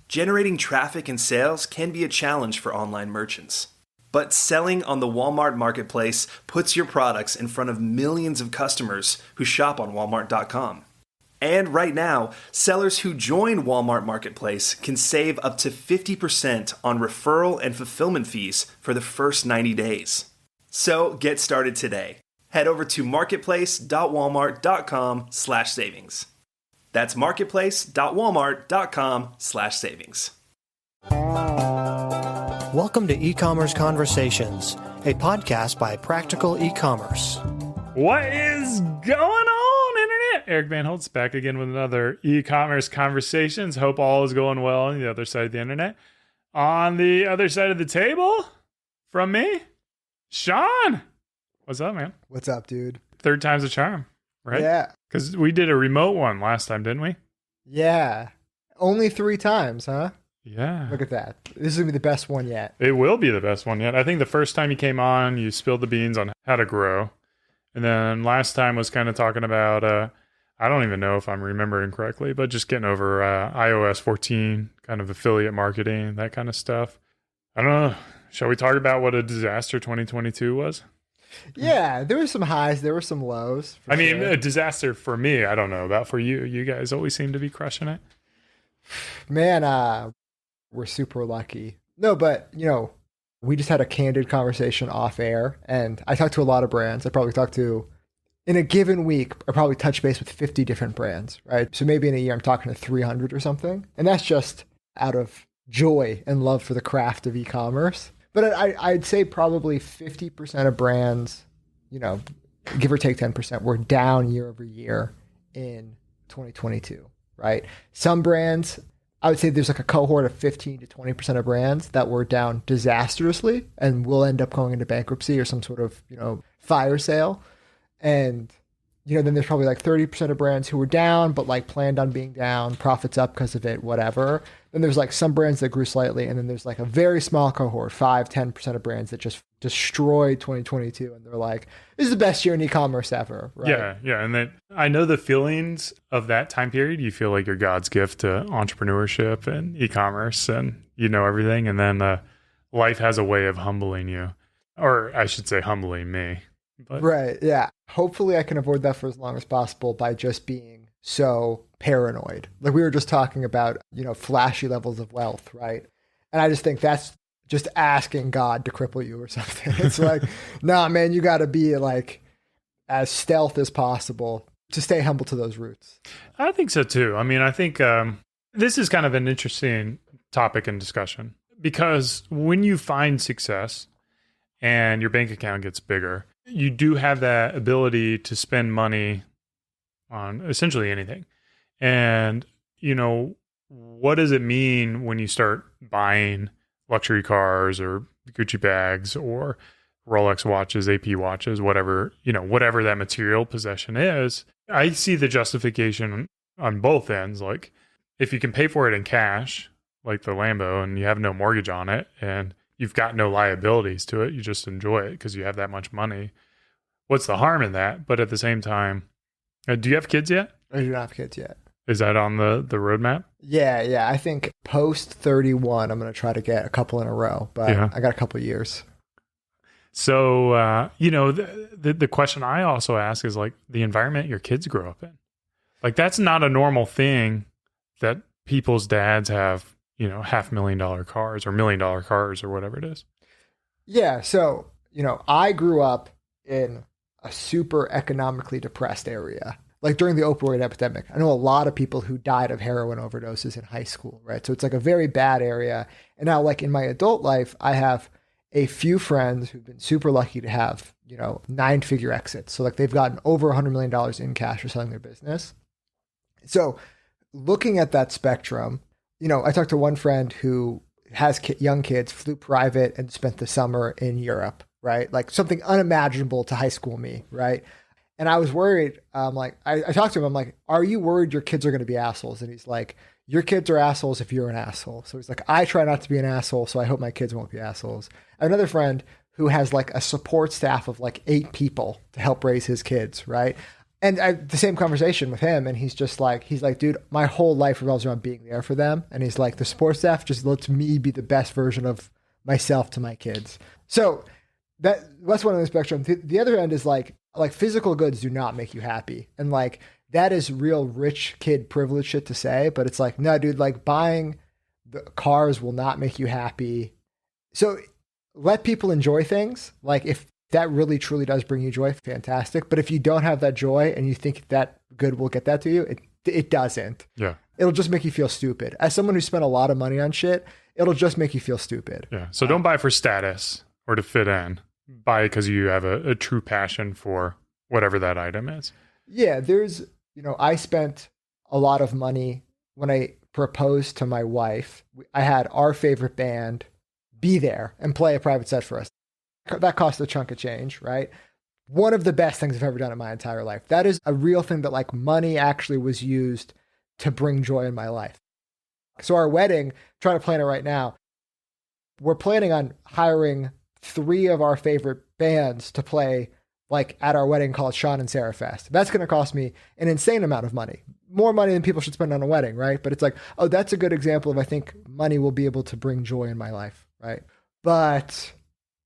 Generating traffic and sales can be a challenge for online merchants. But selling on the Walmart Marketplace puts your products in front of millions of customers who shop on Walmart.com. And right now, sellers who join Walmart Marketplace can save up to 50% on referral and fulfillment fees for the first 90 days. So get started today. Head over to marketplace.walmart.com/savings. That's marketplace.walmart.com/savings. Welcome to E-commerce Conversations, a podcast by Practical E-commerce. What is going on, Internet? Eric Van Holtz back again with another E-commerce Conversations. Hope all is going well on the other side of the Internet. On the other side of the table, from me, Sean. What's up, man? What's up, dude? Third time's a charm, right? Yeah. Because we did a remote one last time, didn't we? Yeah. Only 3 times, huh? Yeah. Look at that. This is going to be the best one yet. It will be the best one yet. I think the first time you came on, you spilled the beans on how to grow. And then last time was kind of talking about, I don't even know if I'm remembering correctly, but just getting over iOS 14, kind of affiliate marketing, that kind of stuff. I don't know. Shall we talk about what a disaster 2022 was? Yeah, there were some highs, there were some lows. I mean, a disaster for me. I don't know about for you. You guys always seem to be crushing it. Man, we're super lucky. No, but, we just had a candid conversation off air, and I talked to a lot of brands. I probably talked to, in a given week, I probably touch base with 50 different brands, right? So maybe in a year, I'm talking to 300 or something. And that's just out of joy and love for the craft of e-commerce. But I'd say probably 50% of brands, give or take 10%, were down year over year in 2022, right? Some brands, I would say there's like a cohort of 15 to 20% of brands that were down disastrously and will end up going into bankruptcy or some sort of, fire sale. And, then there's probably like 30% of brands who were down, but like planned on being down, profits up because of it, whatever. Then there's like some brands that grew slightly. And then there's like a very small cohort, 5-10% of brands that just destroyed 2022. And they're like, this is the best year in e-commerce ever. Right? Yeah. And then I know the feelings of that time period. You feel like you're God's gift to entrepreneurship and e-commerce and everything. And then life has a way of humbling you, or I should say humbling me. But. Right. Yeah. Hopefully I can avoid that for as long as possible by just being so paranoid. Like we were just talking about, flashy levels of wealth, right? And I just think that's just asking God to cripple you or something. It's like, nah, man, you got to be like as stealth as possible to stay humble to those roots. I think so too. I mean, I think this is kind of an interesting topic and discussion because when you find success and your bank account gets bigger, you do have that ability to spend money on essentially anything. And, what does it mean when you start buying luxury cars or Gucci bags or Rolex watches, AP watches, whatever that material possession is? I see the justification on both ends. Like if you can pay for it in cash, like the Lambo, and you have no mortgage on it and you've got no liabilities to it, you just enjoy it because you have that much money. What's the harm in that? But at the same time, do you have kids yet? I do not have kids yet. Is that on the roadmap? Yeah. I think post 31, I'm going to try to get a couple in a row, but yeah. I got a couple years. So, the question I also ask is like the environment your kids grow up in. Like that's not a normal thing that people's dads have, $500,000 cars or $1 million cars or whatever it is. Yeah. So, I grew up in a super economically depressed area. Like during the opioid epidemic, I know a lot of people who died of heroin overdoses in high school, right? So it's like a very bad area. And now like in my adult life, I have a few friends who've been super lucky to have, 9-figure exits. So like they've gotten over $100 million in cash for selling their business. So looking at that spectrum, I talked to one friend who has young kids, flew private and spent the summer in Europe, right? Like something unimaginable to high school me, right? And I was worried. I talked to him. I'm like, are you worried your kids are going to be assholes? And he's like, your kids are assholes if you're an asshole. So he's like, I try not to be an asshole, so I hope my kids won't be assholes. I have another friend who has like a support staff of like 8 people to help raise his kids, right? And the same conversation with him, and he's like, dude, my whole life revolves around being there for them. And he's like, the support staff just lets me be the best version of myself to my kids. So that's one of the spectrum. The other end is like physical goods do not make you happy. And like, that is real rich kid privilege shit to say, but it's like, no, dude, like buying the cars will not make you happy. So let people enjoy things. Like if that really truly does bring you joy, fantastic. But if you don't have that joy and you think that good will get that to you, it doesn't. Yeah. It'll just make you feel stupid. As someone who spent a lot of money on shit, it'll just make you feel stupid. Yeah. So don't buy for status or to fit in. Buy because you have a true passion for whatever that item is. Yeah. I spent a lot of money when I proposed to my wife. I had our favorite band be there and play a private set for us. That cost a chunk of change, right? One of the best things I've ever done in my entire life. That is a real thing that like money actually was used to bring joy in my life. So our wedding, trying to plan it right now, we're planning on hiring 3 of our favorite bands to play like at our wedding called Sean and Sarah Fest. That's going to cost me an insane amount of money, more money than people should spend on a wedding, right? But it's like, oh, that's a good example of, I think money will be able to bring joy in my life, right? But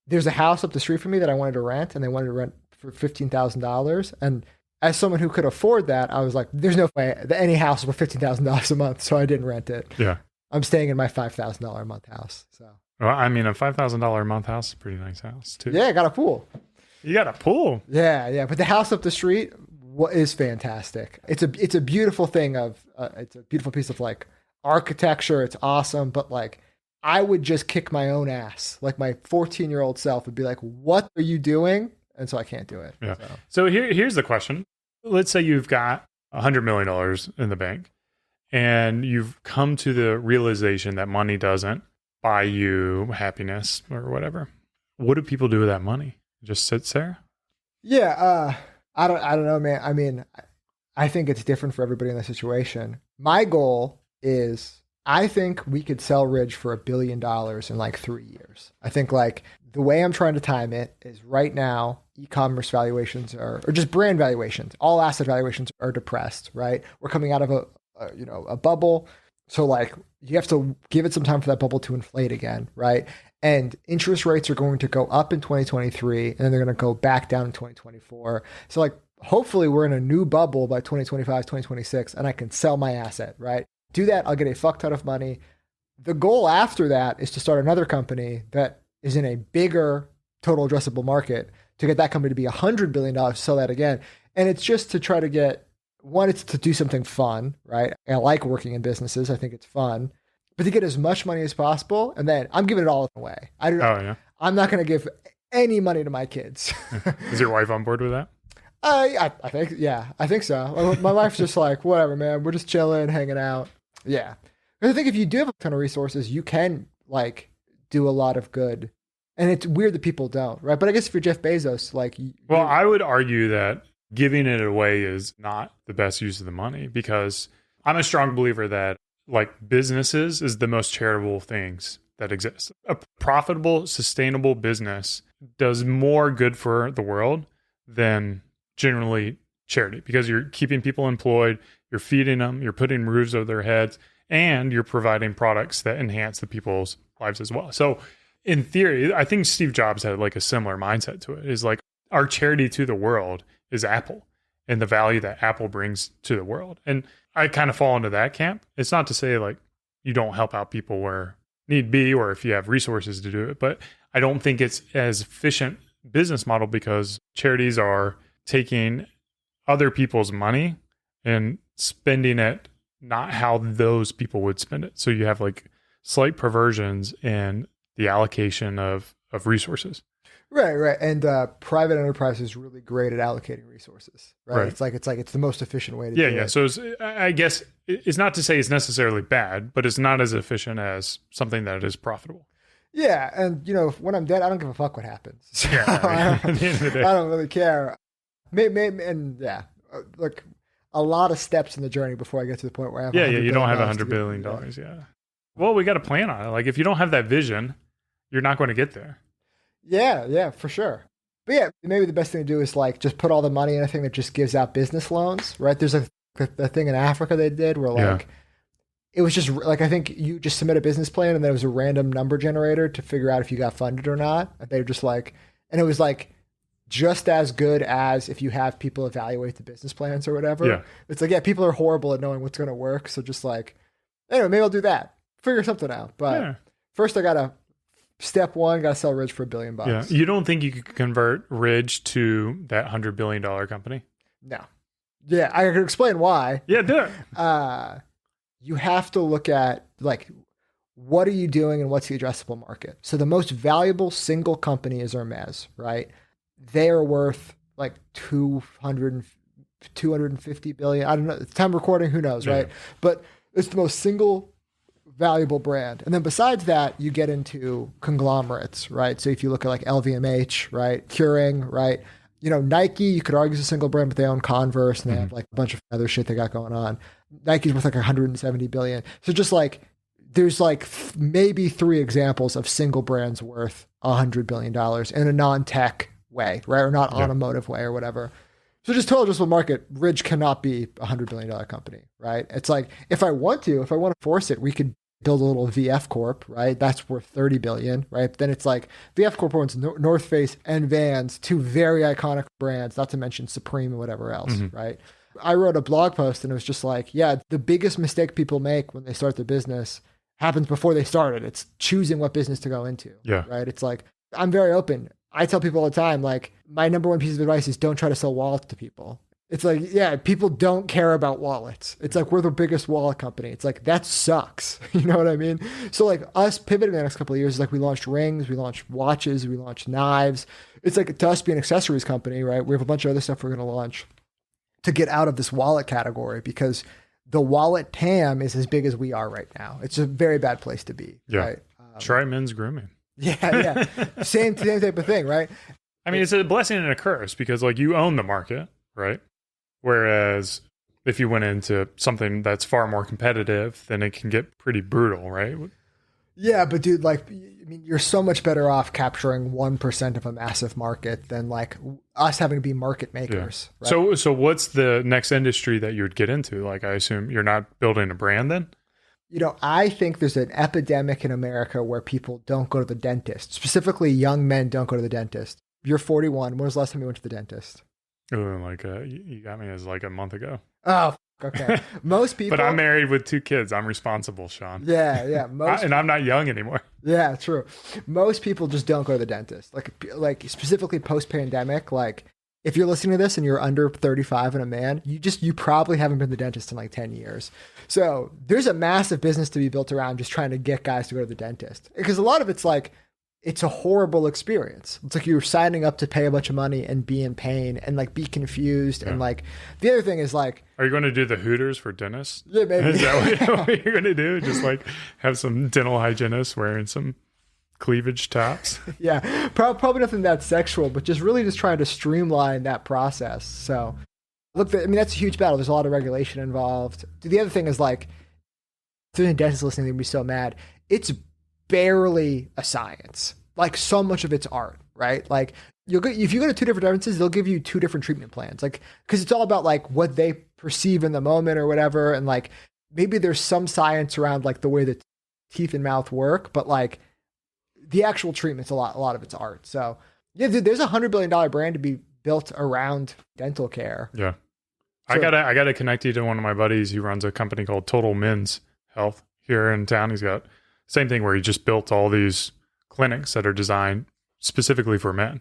there's a house up the street from me that I wanted to rent, and they wanted to rent for $15,000. And as someone who could afford that, I was like, there's no way that any house will put $15,000 a month. So I didn't rent it. Yeah. I'm staying in my $5,000 a month house. So. Well, I mean, a $5,000 a month house is a pretty nice house too. Yeah, I got a pool. You got a pool? Yeah. But the house up the street is fantastic. It's a beautiful thing it's a beautiful piece of like architecture. It's awesome. But like, I would just kick my own ass. Like my 14-year-old self would be like, what are you doing? And so I can't do it. Yeah. So here's the question. Let's say you've got $100 million in the bank and you've come to the realization that money doesn't buy you happiness or whatever. What do people do with that money? It just sits there? Yeah. I don't know, man. I mean, I think it's different for everybody in the situation. My goal is, I think we could sell Ridge for $1 billion in like 3 years. I think like the way I'm trying to time it is right now, e-commerce valuations or just brand valuations, all asset valuations are depressed, right? We're coming out of a bubble. So like you have to give it some time for that bubble to inflate again, right? And interest rates are going to go up in 2023 and then they're going to go back down in 2024. So like hopefully we're in a new bubble by 2025, 2026, and I can sell my asset, right? Do that, I'll get a fuck ton of money. The goal after that is to start another company that is in a bigger total addressable market to get that company to be $100 billion, to sell that again. And it's just to try to get, one, it's to do something fun, right? I like working in businesses. I think it's fun. But to get as much money as possible, and then I'm giving it all away. I'm not going to give any money to my kids. Is your wife on board with that? I think so. My wife's just like, whatever, man. We're just chilling, hanging out. Yeah. But I think if you do have a ton of resources, you can like do a lot of good. And it's weird that people don't, right? But I guess if you're Jeff Bezos, like... Well, I would argue that giving it away is not the best use of the money, because I'm a strong believer that like businesses is the most charitable things that exist. A profitable, sustainable business does more good for the world than generally charity, because you're keeping people employed, you're feeding them, you're putting roofs over their heads, and you're providing products that enhance the people's lives as well. So in theory, I think Steve Jobs had like a similar mindset to it, is like our charity to the world is Apple and the value that Apple brings to the world. And I kind of fall into that camp. It's not to say like you don't help out people where need be, or if you have resources to do it, but I don't think it's as efficient business model, because charities are taking other people's money and spending it not how those people would spend it. So you have like slight perversions in the allocation of resources. Right. And private enterprise is really great at allocating resources, right? It's the most efficient way to do it. Yeah. So I guess it's not to say it's necessarily bad, but it's not as efficient as something that is profitable. Yeah. And when I'm dead, I don't give a fuck what happens. So yeah. Right. At the end of the day, I don't really care. Maybe, and yeah, like a lot of steps in the journey before I get to the point where I have you don't have $100 billion. Yeah. Well, we got to plan on it. Like if you don't have that vision, you're not going to get there. Yeah, for sure. But yeah, maybe the best thing to do is like just put all the money in a thing that just gives out business loans, right? There's a thing in Africa they did where like it was just like I think you just submit a business plan and there was a random number generator to figure out if you got funded or not. And they were just like, and it was like just as good as if you have people evaluate the business plans or whatever. Yeah. It's like, yeah, people are horrible at knowing what's going to work. So just like, anyway, maybe I'll do that. Figure something out. But first I got to step one, got to sell Ridge for $1 billion. Yeah. You don't think you could convert Ridge to that $100 billion company? No. Yeah, I can explain why. Yeah, do it. You have to look at like, what are you doing and what's the addressable market? So the most valuable single company is Hermes, right? They are worth like 250 billion. I don't know. At the time of recording, who knows, right? But it's the most single valuable brand. And then besides that, you get into conglomerates, right? So if you look at like LVMH, right? Keurig, right? You know, Nike, you could argue is a single brand, but they own Converse and they have like a bunch of other shit they got going on. Nike's worth like 170 billion. So just like, there's like maybe 3 examples of single brands worth $100 billion in a non-tech way, right? Or not automotive way or whatever. So just total addressable market, Ridge cannot be a $100 billion company, right? It's like, if I want to force it, we could build a little VF Corp, right? That's worth 30 billion, right? But then it's like VF Corp owns North Face and Vans, 2 very iconic brands, not to mention Supreme and whatever else, right? I wrote a blog post and it was just like, yeah, the biggest mistake people make when they start their business happens before they start it. It's choosing what business to go into, right? It's like, I'm very open. I tell people all the time, like, my number one piece of advice is don't try to sell wallets to people. It's like, yeah, people don't care about wallets. It's like, we're the biggest wallet company. It's like, that sucks. You know what I mean? So like us pivoting the next couple of years is like, we launched rings, we launched watches, we launched knives. It's like, to us be an accessories company, right? We have a bunch of other stuff we're going to launch to get out of this wallet category because the wallet TAM is as big as we are right now. It's a very bad place to be. Right? Try men's grooming. Yeah. Same type of thing, right? I mean, it's a blessing and a curse because like you own the market, right? Whereas if you went into something that's far more competitive, then it can get pretty brutal, right? Yeah, but dude, like, I mean, you're so much better off capturing 1% of a massive market than like us having to be market makers. Yeah. Right? So what's the next industry that you would get into? Like, I assume you're not building a brand then? You know, I think there's an epidemic in America where people don't go to the dentist. Specifically, young men don't go to the dentist. You're 41. When was the last time you went to the dentist? Oh, like you got me as like a month ago. Oh, okay. Most people. But I'm married with 2 kids. I'm responsible, Sean. Yeah. And I'm not young anymore. Yeah, true. Most people just don't go to the dentist. Like specifically post-pandemic, like if you're listening to this and you're under 35 and a man, you probably haven't been to the dentist in like 10 years. So there's a massive business to be built around just trying to get guys to go to the dentist. Because a lot of it's like, it's a horrible experience. It's like you're signing up to pay a bunch of money and be in pain and like be confused. And like the other thing is like, are you going to do the Hooters for dentists? Yeah, maybe. Is that what you're going to do? Just like have some dental hygienists wearing some cleavage tops? Yeah, probably nothing that sexual, but just trying to streamline that process. So look, I mean, that's a huge battle. There's a lot of regulation involved. The other thing is like, if there's any dentists listening, they're going to be so mad. It's barely a science. Like so much of it's art, right? Like if you go to 2 different dentists, they'll give you 2 different treatment plans. Like, cause it's all about like what they perceive in the moment or whatever. And like, maybe there's some science around like the way that teeth and mouth work, but like the actual treatment's a lot of it's art. So yeah, dude, there's $100 billion brand to be built around dental care. Yeah. So, I gotta connect you to one of my buddies. He runs a company called Total Men's Health here in town. He's got same thing where he just built all these clinics that are designed specifically for men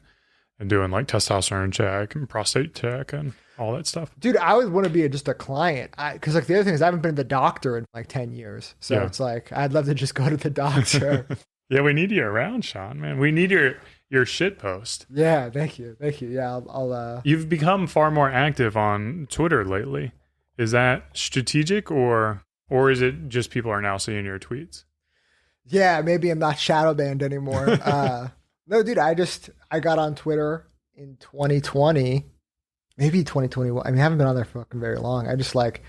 and doing like testosterone check and prostate check and all that stuff. Dude, I would want to be just a client. Cause like the other thing is I haven't been to the doctor in like 10 years. So it's like, I'd love to just go to the doctor. Yeah. We need you around, Sean, man. We need your shit post. Yeah. Thank you. Yeah. I'll You've become far more active on Twitter lately. Is that strategic or is it just people are now seeing your tweets? Yeah, maybe I'm not shadow banned anymore. No, dude, I got on Twitter in 2020, maybe 2021. I mean, I haven't been on there for fucking very long. I just like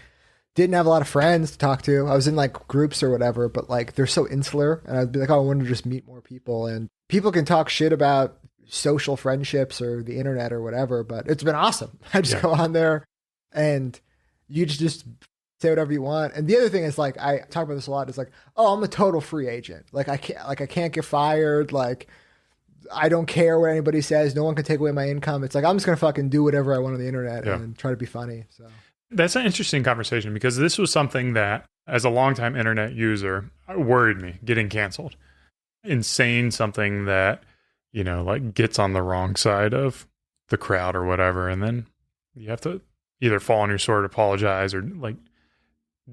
didn't have a lot of friends to talk to. I was in like groups or whatever, but like they're so insular, and I'd be like, oh, I want to just meet more people. And people can talk shit about social friendships or the internet or whatever, but it's been awesome. I just go on there and you just say whatever you want. And the other thing is like, I talk about this a lot, is like, oh, I'm a total free agent. Like I can't get fired. Like I don't care what anybody says. No one can take away my income. It's like, I'm just going to fucking do whatever I want on the internet and try to be funny. So that's an interesting conversation, because this was something that, as a longtime internet user, worried me, getting canceled. And saying something that, you know, like gets on the wrong side of the crowd or whatever. And then you have to either fall on your sword, apologize, or like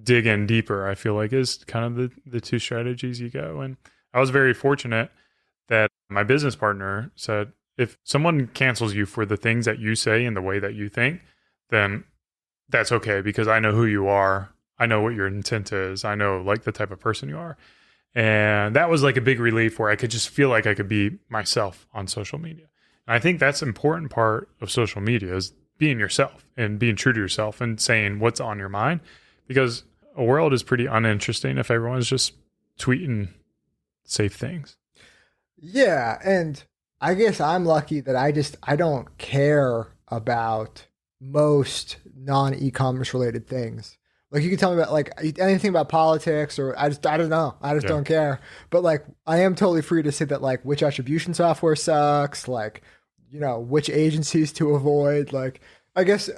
dig in deeper, I feel like is kind of the two strategies you go. And I was very fortunate that my business partner said, if someone cancels you for the things that you say and the way that you think, then that's okay, because I know who you are. I know what your intent is. I know like the type of person you are. And that was like a big relief, where I could just feel like I could be myself on social media. And I think that's an important part of social media, is being yourself and being true to yourself and saying what's on your mind, because a world is pretty uninteresting if everyone's just tweeting safe things. Yeah. And I guess I'm lucky that I don't care about most non-e-commerce related things. Like you can tell me about like anything about politics, or I don't know. I just don't care. But like, I am totally free to say that like which attribution software sucks, like, you know, which agencies to avoid. Like, I guess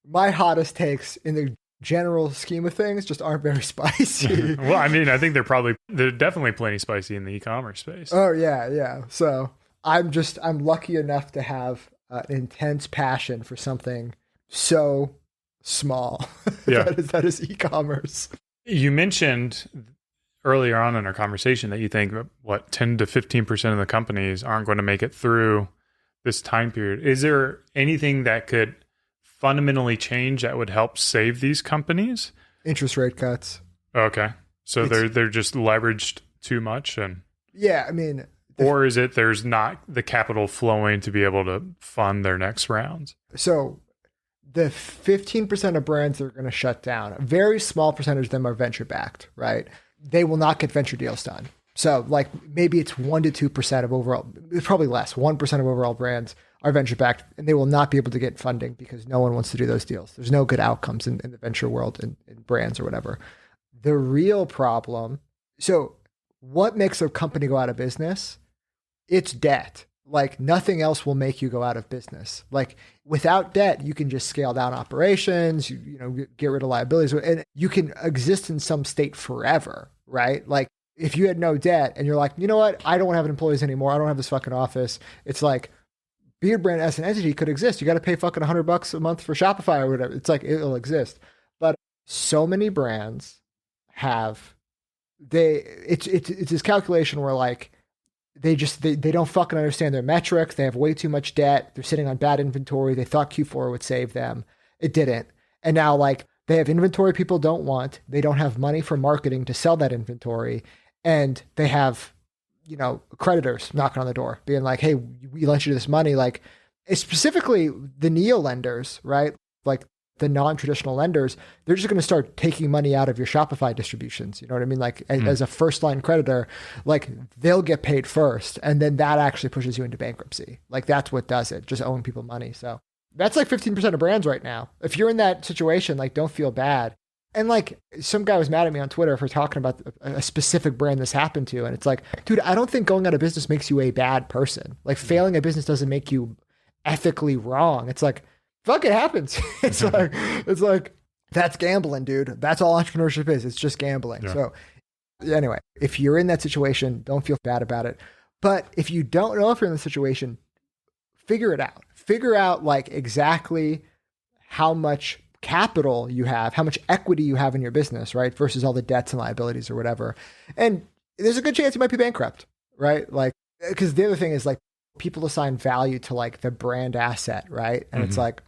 my hottest takes in the general scheme of things just aren't very spicy. Well, I mean, I think they're definitely plenty spicy in the e-commerce space. Oh yeah. Yeah. So I'm lucky enough to have an intense passion for something so small. That is e-commerce. You mentioned earlier on in our conversation that you think 10 to 15% of the companies aren't going to make it through this time period. Is there anything that could fundamentally change that would help save these companies? Interest rate cuts. Okay. So they're just leveraged too much, and yeah, I mean, or is it there's not the capital flowing to be able to fund their next rounds? So the 15% of brands that are going to shut down, a very small percentage of them are venture backed, right? They will not get venture deals done. So like maybe it's 1 to 2% of overall, it's probably less, 1% of overall brands are venture backed, and they will not be able to get funding because no one wants to do those deals. There's no good outcomes in the venture world, in brands or whatever. The real problem, so what makes a company go out of business? It's debt. Like nothing else will make you go out of business. Like without debt, you can just scale down operations, you know, get rid of liabilities, and you can exist in some state forever, right? Like if you had no debt and you're like, you know what, I don't want to have employees anymore. I don't have this fucking office. It's like Beard Brand as an entity could exist. You got to pay fucking $100 a month for Shopify or whatever. It's like, it'll exist. But so many brands have, it's this calculation where like, they don't fucking understand their metrics. They have way too much debt. They're sitting on bad inventory. They thought Q4 would save them. It didn't. And now like they have inventory people don't want. They don't have money for marketing to sell that inventory. And they have, you know, creditors knocking on the door being like, hey, we lent you this money. Like specifically the neo lenders, right? Like the non-traditional lenders, they're just going to start taking money out of your Shopify distributions. You know what I mean? Like as a first line creditor, like they'll get paid first. And then that actually pushes you into bankruptcy. Like that's what does it. Just owing people money. So that's like 15% of brands right now. If you're in that situation, like don't feel bad. And like some guy was mad at me on Twitter for talking about a specific brand this happened to. And it's like, dude, I don't think going out of business makes you a bad person. Like failing a business doesn't make you ethically wrong. It's like, fuck, it happens. It's like, that's gambling, dude. That's all entrepreneurship is. It's just gambling. Yeah. So anyway, if you're in that situation, don't feel bad about it. But if you don't know if you're in the situation, figure it out. Figure out like exactly how much capital you have, how much equity you have in your business, right? Versus all the debts and liabilities or whatever. And there's a good chance you might be bankrupt, right? Like, because the other thing is like, people assign value to like the brand asset, right? And it's like,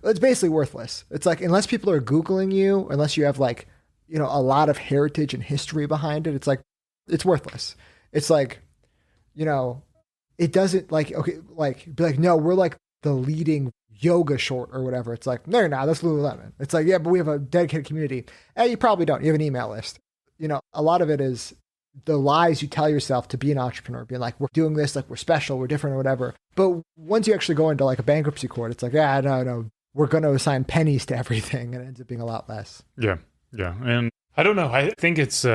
it's basically worthless. It's like, unless people are Googling you, unless you have like, you know, a lot of heritage and history behind it, it's like, it's worthless. It's like, you know, it doesn't like, okay, like be like, no, we're like the leading yoga short or whatever. It's like, no, you're not. That's Lululemon. It's like, yeah, but we have a dedicated community. You probably don't. You have an email list. You know, a lot of it is the lies you tell yourself to be an entrepreneur, being like, we're doing this, like we're special, we're different or whatever. But once you actually go into like a bankruptcy court, it's like, no, we're going to assign pennies to everything, and it ends up being a lot less. Yeah. And I don't know. I think it's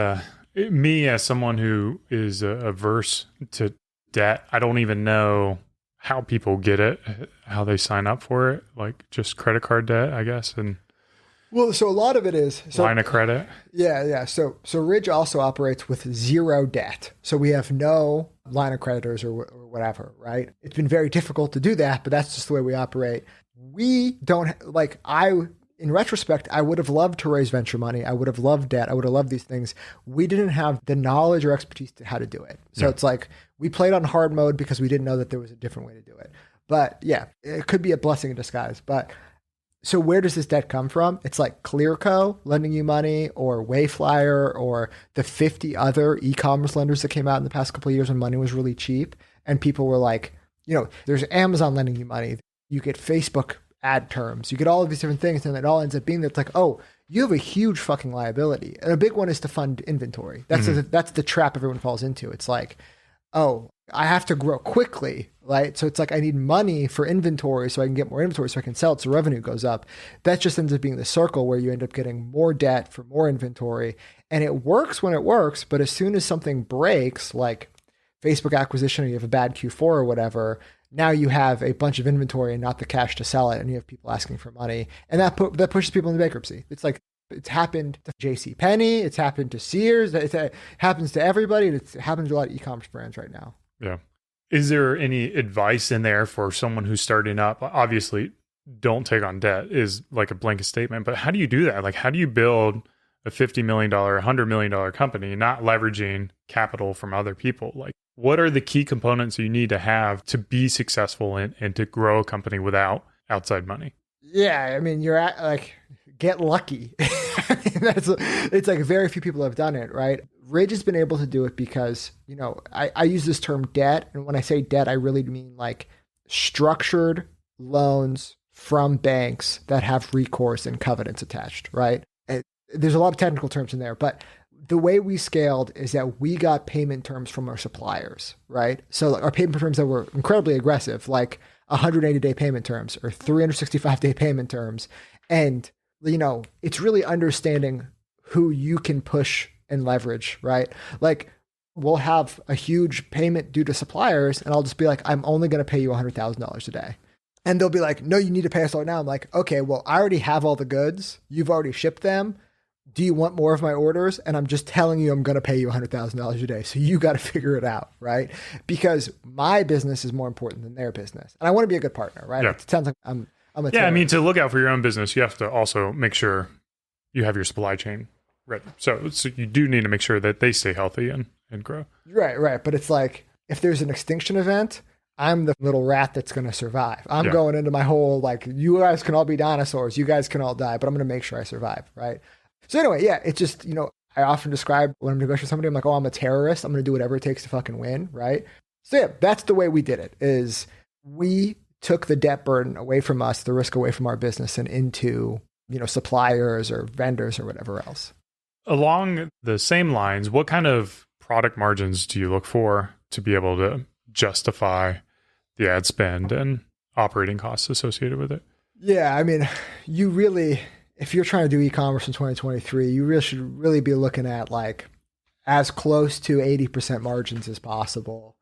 me as someone who is averse to debt. I don't even know how people get it, how they sign up for it, like just credit card debt, I guess, and well, so a lot of it is line of credit. Yeah. So Ridge also operates with zero debt. So we have no line of creditors or whatever, right? It's been very difficult to do that, but that's just the way we operate. We don't in retrospect, I would have loved to raise venture money. I would have loved debt. I would have loved these things. We didn't have the knowledge or expertise to how to do it. So It's like we played on hard mode because we didn't know that there was a different way to do it. But yeah, it could be a blessing in disguise. But so where does this debt come from? It's like Clearco lending you money, or Wayflyer, or the 50 other e-commerce lenders that came out in the past couple of years when money was really cheap. And people were like, there's Amazon lending you money. You get Facebook ad terms. You get all of these different things. And it all ends up being that's like, oh, you have a huge fucking liability. And a big one is to fund inventory. That's that's the trap everyone falls into. It's like, oh, I have to grow quickly, right? So it's like I need money for inventory so I can get more inventory so I can sell it so revenue goes up. That just ends up being the circle where you end up getting more debt for more inventory. And it works when it works, but as soon as something breaks, like Facebook acquisition, or you have a bad Q4 or whatever, now you have a bunch of inventory and not the cash to sell it, and you have people asking for money. And that pushes people into bankruptcy. It's like, it's happened to JCPenney, it's happened to Sears, it happens to everybody, and it's happened to a lot of e-commerce brands right now. Yeah. Is there any advice in there for someone who's starting up? Obviously, don't take on debt is like a blanket statement, but how do you do that? Like, how do you build a $50 million, $100 million company, not leveraging capital from other people? Like, what are the key components you need to have to be successful and to grow a company without outside money? Yeah, I mean, get lucky. It's like very few people have done it, right? Ridge has been able to do it because, I use this term debt. And when I say debt, I really mean like structured loans from banks that have recourse and covenants attached, right? And there's a lot of technical terms in there, but the way we scaled is that we got payment terms from our suppliers, right? So our payment terms that were incredibly aggressive, like 180-day payment terms or 365-day payment terms. And, it's really understanding who you can push and leverage, right? Like, we'll have a huge payment due to suppliers, and I'll just be like, I'm only going to pay you $100,000 a day. And they'll be like, no, you need to pay us all now. I'm like, okay, well, I already have all the goods. You've already shipped them. Do you want more of my orders? And I'm just telling you, I'm going to pay you $100,000 a day. So you got to figure it out, right? Because my business is more important than their business. And I want to be a good partner, right? Yeah. It sounds like I'm a Yeah, I mean, to look out for your own business, you have to also make sure you have your supply chain ready. So you do need to make sure that they stay healthy and grow. Right. But it's like, if there's an extinction event, I'm the little rat that's going to survive. I'm going into my whole, like, you guys can all be dinosaurs. You guys can all die, but I'm going to make sure I survive, right? So anyway, yeah, it's just, I often describe when I'm negotiating with somebody, I'm like, oh, I'm a terrorist. I'm going to do whatever it takes to fucking win, right? So yeah, that's the way we did it, is we took the debt burden away from us, the risk away from our business, and into, suppliers or vendors or whatever else. Along the same lines, what kind of product margins do you look for to be able to justify the ad spend and operating costs associated with it? Yeah, I mean, if you're trying to do e-commerce in 2023, you really should really be looking at like as close to 80% margins as possible.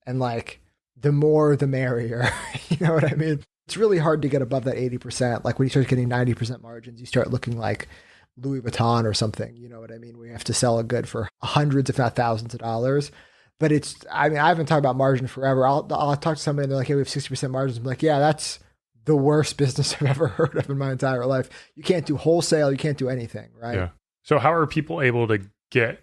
And like, the more, the merrier. You know what I mean? It's really hard to get above that 80%. Like when you start getting 90% margins, you start looking like Louis Vuitton or something. You know what I mean? We have to sell a good for hundreds, if not thousands of dollars. But I haven't talked about margin forever. I'll talk to somebody and they're like, hey, we have 60% margins. I'm like, yeah, that's the worst business I've ever heard of in my entire life. You can't do wholesale. You can't do anything, right? Yeah. So how are people able to get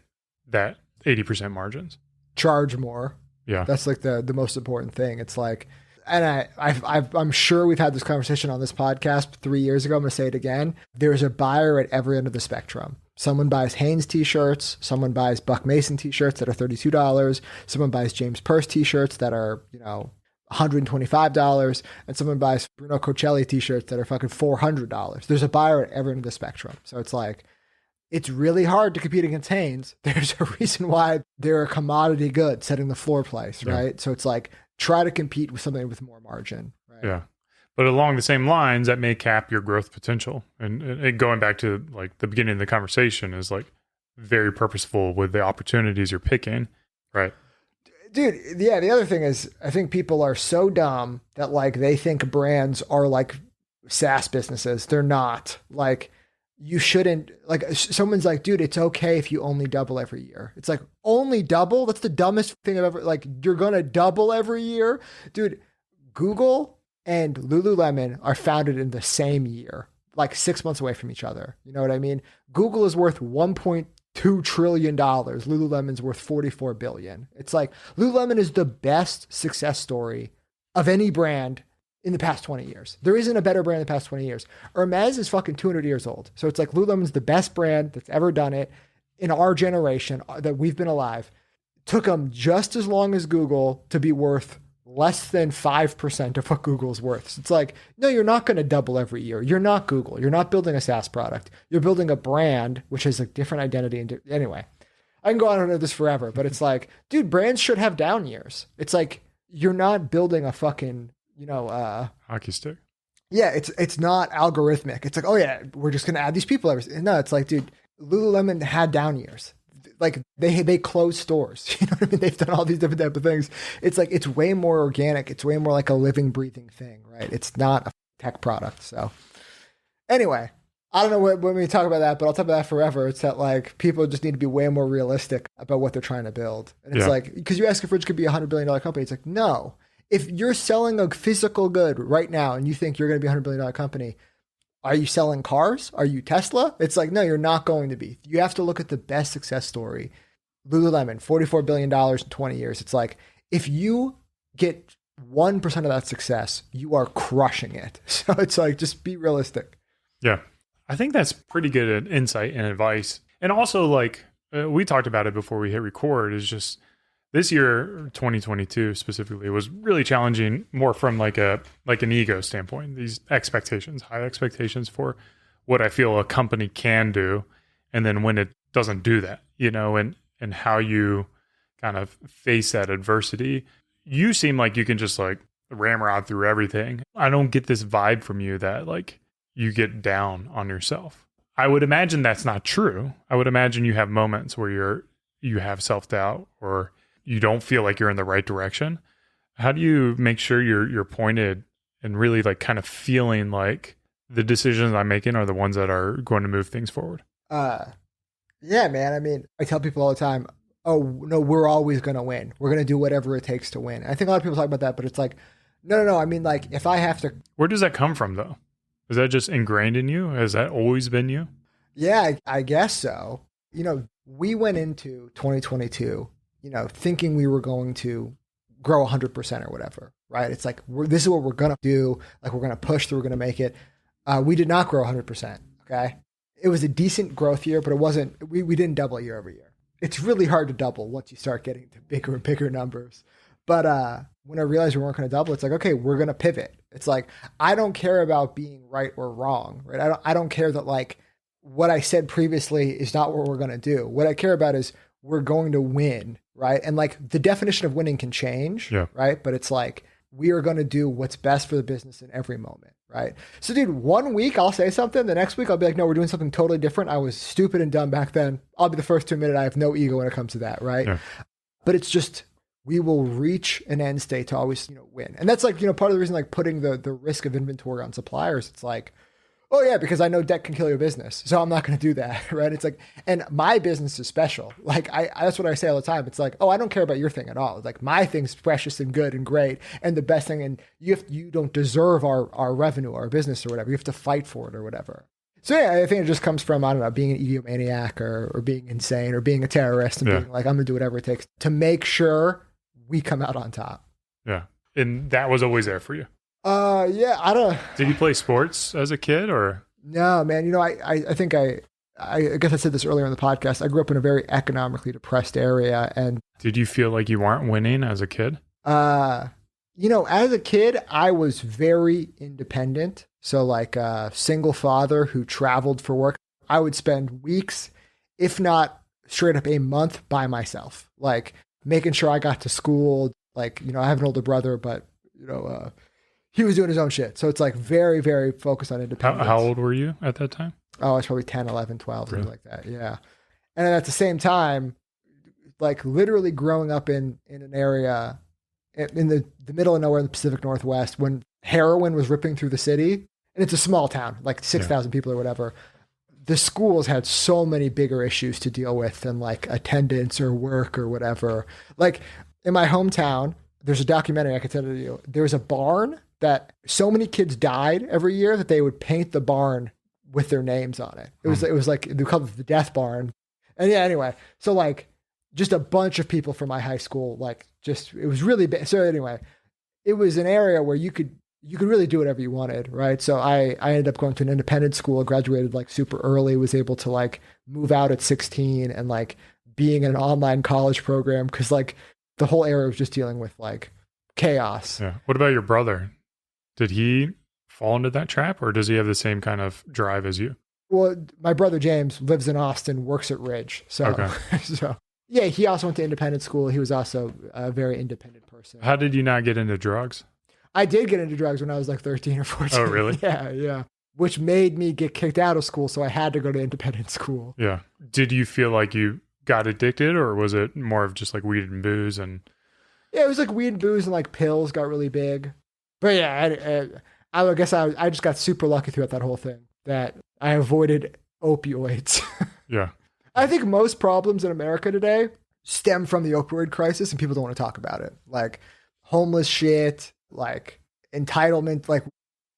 that 80% margins? Charge more. Yeah. That's like the most important thing. It's like, and I'm sure we've had this conversation on this podcast 3 years ago. I'm going to say it again. There's a buyer at every end of the spectrum. Someone buys Hanes t-shirts. Someone buys Buck Mason t-shirts that are $32. Someone buys James Purse t-shirts that are, $125. And someone buys Bruno Cocelli t-shirts that are fucking $400. There's a buyer at every end of the spectrum. So it's like, it's really hard to compete against Hanes. There's a reason why they're a commodity good setting the floor price, right? So it's like, try to compete with something with more margin, right? Yeah. But along the same lines, that may cap your growth potential. And going back to like the beginning of the conversation is like very purposeful with the opportunities you're picking, right? Dude, yeah, the other thing is I think people are so dumb that like they think brands are like SaaS businesses. They're not. Like, you shouldn't, like, someone's like, dude, it's okay if you only double every year. It's like, only double? That's the dumbest thing I've ever, like, you're going to double every year? Dude, Google and Lululemon are founded in the same year, like 6 months away from each other. You know what I mean? Google is worth $1.2 trillion. Lululemon's worth $44 billion. It's like, Lululemon is the best success story of any brand in the past 20 years. There isn't a better brand in the past 20 years. Hermes is fucking 200 years old. So it's like Lululemon's the best brand that's ever done it in our generation that we've been alive. Took them just as long as Google to be worth less than 5% of what Google's worth. So it's like, no, you're not going to double every year. You're not Google. You're not building a SaaS product. You're building a brand, which has a different identity. And anyway, I can go on into this forever, but it's like, dude, brands should have down years. It's like, you're not building a fucking, hockey stick. Yeah, it's not algorithmic. It's like, oh yeah, we're just gonna add these people every. No, it's like, dude, Lululemon had down years. Like they closed stores. You know what I mean? They've done all these different type of things. It's like, it's way more organic. It's way more like a living, breathing thing, right? It's not a tech product. So anyway, I don't know when we talk about that, but I'll talk about that forever. It's that like people just need to be way more realistic about what they're trying to build. And it's like, because you ask if Fridge could be $100 billion company, it's like, no. If you're selling a physical good right now and you think you're going to be a $100 billion company, are you selling cars? Are you Tesla? It's like, no, you're not going to be. You have to look at the best success story. Lululemon, $44 billion in 20 years. It's like, if you get 1% of that success, you are crushing it. So it's like, just be realistic. Yeah. I think that's pretty good insight and advice. And also, like, we talked about it before we hit record, is just this year, 2022 specifically, was really challenging more from like an ego standpoint. These expectations, high expectations for what I feel a company can do. And then when it doesn't do that, and how you kind of face that adversity. You seem like you can just like ramrod through everything. I don't get this vibe from you that like you get down on yourself. I would imagine that's not true. I would imagine you have moments where you have self-doubt or you don't feel like you're in the right direction. How do you make sure you're pointed and really like kind of feeling like the decisions I'm making are the ones that are going to move things forward? Yeah, man. I mean, I tell people all the time, oh, no, we're always going to win. We're going to do whatever it takes to win. I think a lot of people talk about that, but it's like, no. I mean, like, if I have to... Where does that come from, though? Is that just ingrained in you? Has that always been you? Yeah, I guess so. We went into 2022, thinking we were going to grow 100% or whatever, right? It's like, this is what we're going to do. Like, we're going to push through, we're going to make it. We did not grow 100%, okay? It was a decent growth year, but it wasn't, we didn't double year over year. It's really hard to double once you start getting to bigger and bigger numbers. But when I realized we weren't going to double, it's like, okay, we're going to pivot. It's like, I don't care about being right or wrong, right? I don't care that like what I said previously is not what we're going to do. What I care about is we're going to win, right? And like the definition of winning can change, right? But it's like, we are going to do what's best for the business in every moment, right? So dude, 1 week I'll say something, the next week I'll be like, no, we're doing something totally different. I was stupid and dumb back then. I'll be the first to admit it. I have no ego when it comes to that, right? Yeah. But it's just, we will reach an end state to always, win. And that's like, part of the reason, like putting the risk of inventory on suppliers, it's like, oh yeah, because I know debt can kill your business. So I'm not going to do that, right? It's like, and my business is special. Like that's what I say all the time. It's like, oh, I don't care about your thing at all. It's like my thing's precious and good and great and the best thing. And you don't deserve our revenue, our business or whatever. You have to fight for it or whatever. So yeah, I think it just comes from, I don't know, being an egomaniac or being insane or being a terrorist and being like, I'm going to do whatever it takes to make sure we come out on top. Yeah. And that was always there for you. Yeah, I don't. Did you play sports as a kid or? No, man. I think I guess I said this earlier in the podcast. I grew up in a very economically depressed area, and did you feel like you weren't winning as a kid? As a kid, I was very independent. So like a single father who traveled for work. I would spend weeks if not straight up a month by myself, like making sure I got to school. Like, you know, I have an older brother, but you know, he was doing his own shit. So it's like very, very focused on independence. How old were you at that time? Oh, I was probably 10, 11, 12, Really? something like that. Yeah. And then at the same time, like literally growing up in an area in the middle of nowhere in the Pacific Northwest when heroin was ripping through the city, and it's a small town, like 6,000 people or whatever. The schools had so many bigger issues to deal with than like attendance or work or whatever. Like in my hometown, there's a documentary I could tell you. There's a barn that so many kids died every year that they would paint the barn with their names on it. It was like, they called it the death barn. And yeah, anyway, so like just a bunch of people from my high school, like just, it was really big. So anyway, it was an area where you could really do whatever you wanted. Right. So I ended up going to an independent school, graduated like super early, was able to like move out at 16 and like being in an online college program. Cause like the whole area was just dealing with like chaos. Yeah. What about your brother? Did he fall into that trap, or does he have the same kind of drive as you? Well, my brother James lives in Austin, works at Ridge. So, Okay. So yeah, he also went to independent school. He was also a very independent person. How did you not get into drugs? I did get into drugs when I was like 13 or 14. Oh, really? Yeah. Which made me get kicked out of school. So I had to go to independent school. Yeah. Did you feel like you got addicted, or was it more of just like weed and booze? And yeah, it was like weed and booze and like pills got really big. But yeah, I guess I just got super lucky throughout that whole thing that I avoided opioids. yeah. I think most problems in America today stem from the opioid crisis and people don't want to talk about it. Like homeless shit, like entitlement, like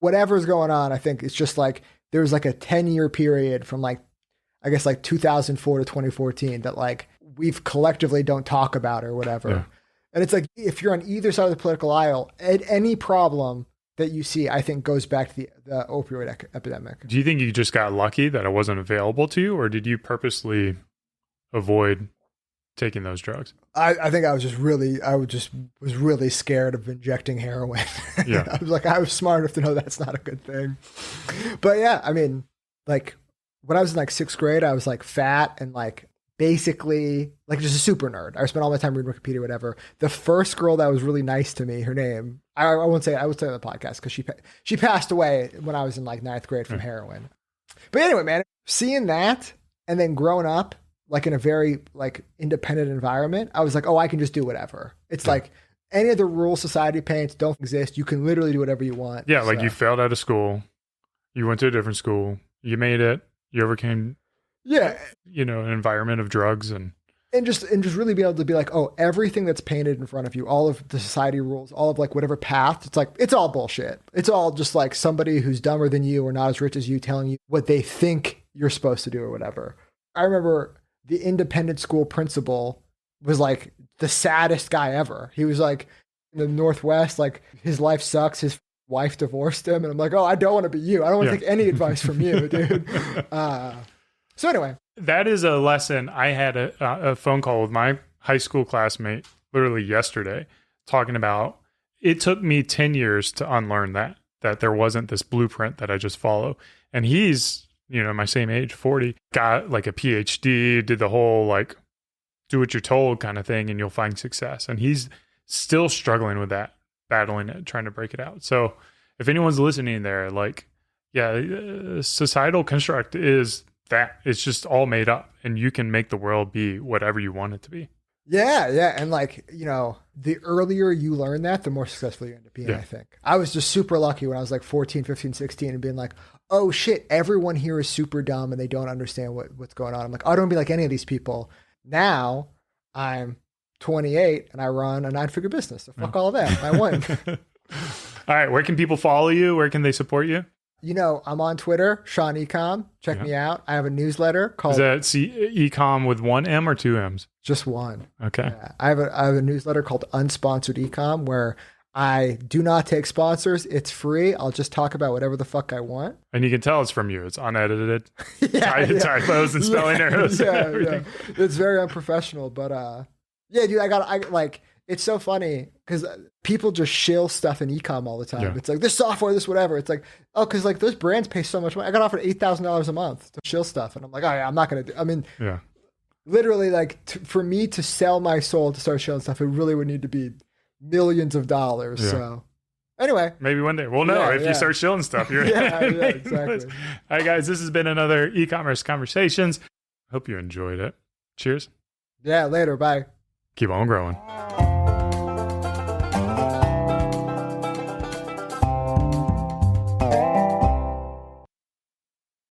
whatever's going on. I think it's just like there was like a 10-year period from like, I guess like 2004 to 2014 that like we've collectively don't talk about or whatever. Yeah. And it's like, if you're on either side of the political aisle, any problem that you see, I think goes back to the opioid epidemic. Do you think you just got lucky that it wasn't available to you, or did you purposely avoid taking those drugs? I think I was really scared of injecting heroin. Yeah. I was smart enough to know that's not a good thing. But yeah, I mean, like when I was in like 6th grade, I was like fat and like basically like just a super nerd. I spent all my time reading Wikipedia, whatever. The first girl that was really nice to me, her name, I would say on the podcast because she passed away when I was in like 9th grade from heroin. But anyway, man, seeing that and then growing up like in a very like independent environment, I was like, oh, I can just do whatever. It's like any of the rules society paints don't exist. You can literally do whatever you want. Yeah, like you failed out of school, you went to a different school, you made it, you overcame an environment of drugs and just really be able to be like, oh, everything that's painted in front of you, all of the society rules, all of like whatever path, it's like, it's all bullshit. It's all just like somebody who's dumber than you or not as rich as you telling you what they think you're supposed to do or whatever. I remember the independent school principal was like the saddest guy ever. He was like in the Northwest, like his life sucks. His wife divorced him. And I'm like, oh, I don't want to be you. I don't want to take any advice from you, dude. So anyway. That is a lesson. I had a phone call with my high school classmate literally yesterday talking about it took me 10 years to unlearn that there wasn't this blueprint that I just follow. And he's, my same age, 40, got like a PhD, did the whole like do what you're told kind of thing and you'll find success. And he's still struggling with that, battling it, trying to break it out. So if anyone's listening there, like, societal construct is that it's just all made up and you can make the world be whatever you want it to be. Yeah. And like, the earlier you learn that, the more successful you end up being, I think. I was just super lucky when I was like 14, 15, 16 and being like, oh shit, everyone here is super dumb and they don't understand what's going on. I'm like, I don't want to be like any of these people. Now I'm 28 and I run a 9-figure business. So fuck all of that. I won. All right. Where can people follow you? Where can they support you? I'm on Twitter, Sean Ecom. Check me out. I have a newsletter called... Is that Ecom with one M or two M's? Just one. Okay. Yeah. I have a newsletter called Unsponsored Ecom where I do not take sponsors. It's free. I'll just talk about whatever the fuck I want. And you can tell it's from you. It's unedited. Typos and spelling errors. Yeah. It's very unprofessional, but dude, it's so funny because people just shill stuff in ecom all the time. Yeah. It's like this software, this whatever. It's like, oh, because like those brands pay so much money. I got offered $8,000 a month to shill stuff, and I'm like, oh yeah, I'm not gonna do. I mean, literally, like, for me to sell my soul to start shilling stuff, it really would need to be millions of dollars. Yeah. So anyway. Maybe one day. We'll know if you start shilling stuff. You're Exactly. All right, guys, this has been another e-commerce conversations. Hope you enjoyed it. Cheers. Yeah, later. Bye. Keep on growing.